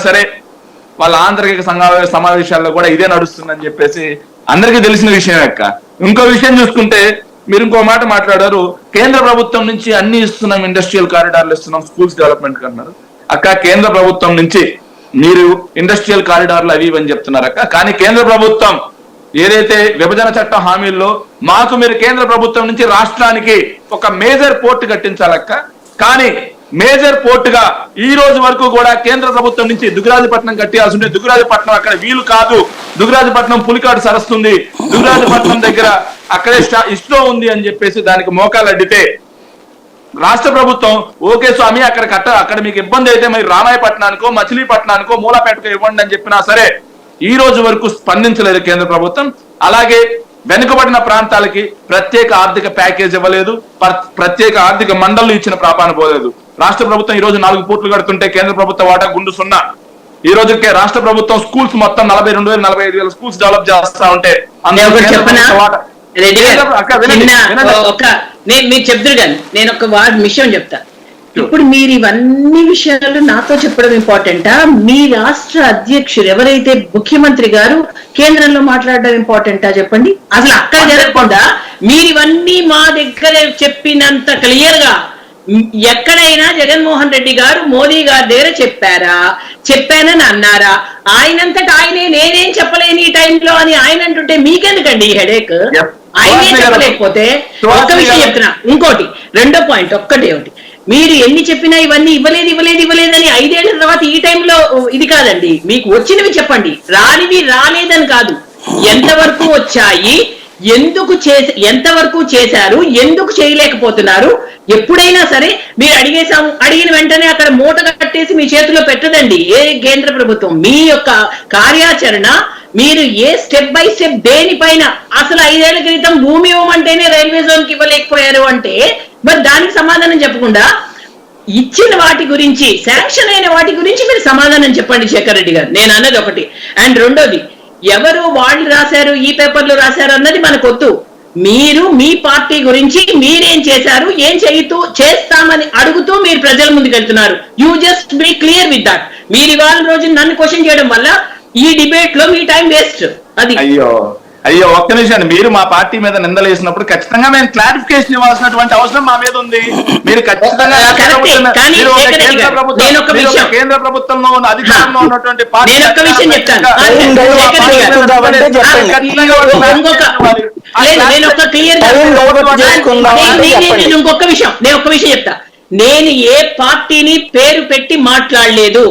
సరే వాళ్ళ ఆంతరిక సమావేశాల్లో కూడా ఇదే నడుస్తుందని చెప్పేసి అందరికీ తెలిసిన విషయం అక్క. ఇంకో విషయం చూసుకుంటే మీరు ఇంకో మాట మాట్లాడారు, కేంద్ర ప్రభుత్వం నుంచి అన్ని ఇస్తున్నాం, ఇండస్ట్రియల్ కారిడార్లు ఇస్తున్నాం, స్కూల్స్ డెవలప్మెంట్ అన్నారు అక్క. కేంద్ర ప్రభుత్వం నుంచి మీరు ఇండస్ట్రియల్ కారిడార్లు అవి ఇవని చెప్తున్నారు అక్క. కానీ కేంద్ర ప్రభుత్వం ఏదైతే విభజన చట్టం హామీల్లో మాకు మీరు కేంద్ర ప్రభుత్వం నుంచి రాష్ట్రానికి ఒక మేజర్ పోర్ట్ కట్టించాలక్క. కానీ మేజర్ పోర్ట్ గా ఈ రోజు వరకు కూడా కేంద్ర ప్రభుత్వం నుంచి దుగ్గరాజపట్నం కట్టియాల్సి ఉంటే దుగ్గరాజపట్నం అక్కడ వీలు కాదు. దుగ్గరాజపట్నం పులికాడు సరస్తుంది, దుగ్గరాజపట్నం దగ్గర అక్కడే ఇస్రో ఉంది అని చెప్పేసి దానికి మోకాలు అడ్డితే రాష్ట్ర ప్రభుత్వం ఓకే స్వామి అక్కడ మీకు ఇబ్బంది అయితే మరి రామాయపట్నానికో మచిలీపట్నానికో మూలపేటకో ఇవ్వండి అని చెప్పినా సరే ఈ రోజు వరకు స్పందించలేదు కేంద్ర ప్రభుత్వం. అలాగే వెనుకబడిన ప్రాంతాలకి ప్రత్యేక ఆర్థిక ప్యాకేజ్ ఇవ్వలేదు, ప్రత్యేక ఆర్థిక మండళ్లు ఇచ్చిన ప్రాపాన పోలేదు. రాష్ట్ర ప్రభుత్వం ఈ రోజు 4 పోర్టులు కడుతుంటే కేంద్ర ప్రభుత్వ వాటా గుండు 0. ఈ రోజుకే రాష్ట్ర ప్రభుత్వం స్కూల్స్ మొత్తం 42,000 45,000 స్కూల్స్ డెవలప్ చేస్తా ఉంటే మీరు చెప్తారు కానీ నేను ఒక విషయం చెప్తా. ఇప్పుడు మీరు ఇవన్నీ విషయాలు నాతో చెప్పడం ఇంపార్టెంటా, మీ రాష్ట్ర అధ్యక్షుడు ఎవరైతే ముఖ్యమంత్రి గారు కేంద్రంలో మాట్లాడడం ఇంపార్టెంటా చెప్పండి. అసలు అక్కడ జరగకుండా మీరు ఇవన్నీ మా దగ్గర చెప్పినంత క్లియర్ గా ఎక్కడైనా జగన్మోహన్ రెడ్డి గారు మోదీ గారి దగ్గర చెప్పానని అన్నారా? ఆయనంతటా ఆయనే నేనేం చెప్పలేని ఈ టైంలో అని ఆయన అంటుంటే మీకెందుకండి ఈ హెడేక్? ఆయనే చెప్పలేకపోతే ఒక్క విషయం చెప్తున్నా. ఇంకోటి రెండో పాయింట్ ఒకటి మీరు ఎన్ని చెప్పినా ఇవన్నీ ఇవ్వలేదని 5 ఏళ్ల తర్వాత ఈ టైంలో ఇది కాదండి. మీకు వచ్చినవి చెప్పండి, రానివి రాలేదని కాదు. ఎంతవరకు వచ్చాయి, ఎంతవరకు చేశారు, ఎందుకు చేయలేకపోతున్నారు? ఎప్పుడైనా సరే మీరు అడిగిన వెంటనే అక్కడ మూట కట్టేసి మీ చేతిలో పెట్టదండి ఏ కేంద్ర ప్రభుత్వం. మీ యొక్క కార్యాచరణ మీరు ఏ స్టెప్ బై స్టెప్ దేనిపైన అసలు 5 ఏళ్ల క్రితం భూమి ఇవ్వమంటేనే రైల్వే జోన్ కి ఇవ్వలేకపోయారు అంటే మరి దానికి సమాధానం చెప్పకుండా ఇచ్చిన వాటి గురించి, శాంక్షన్ అయిన వాటి గురించి మీరు సమాధానం చెప్పండి శేఖర్ రెడ్డి గారు. నేను అన్నది ఒకటి. అండ్ రెండోది, ఎవరు వాళ్ళు రాశారు ఈ పేపర్లు రాశారు అన్నది మనకొద్దు. మీరు మీ పార్టీ గురించి మీరేం చేశారు, ఏం చేస్తామని అడుగుతూ మీరు ప్రజల ముందుకు వెళ్తున్నారు. You just be clear with that. మీరు ఇవాళ రోజు నన్ను క్వశ్చన్ చేయడం వల్ల ఈ డిబేట్ లో మీ టైం వేస్ట్. అది అయ్యో ఒక్క నిమిషం, మీరు మా పార్టీ మీద నిందలు వేసినప్పుడు ఖచ్చితంగా మేము క్లారిఫికేషన్ ఇవ్వాల్సినటువంటి అవసరం మా మీద ఉంది. మీరు ఖచ్చితంగా కేంద్ర ప్రభుత్వంలో ఉన్న అధికారంలో ఉన్నటువంటి పార్టీ ఇంకొక విషయం చెప్తా. నేను ఏ పార్టీని పేరు పెట్టి మాట్లాడలేదు.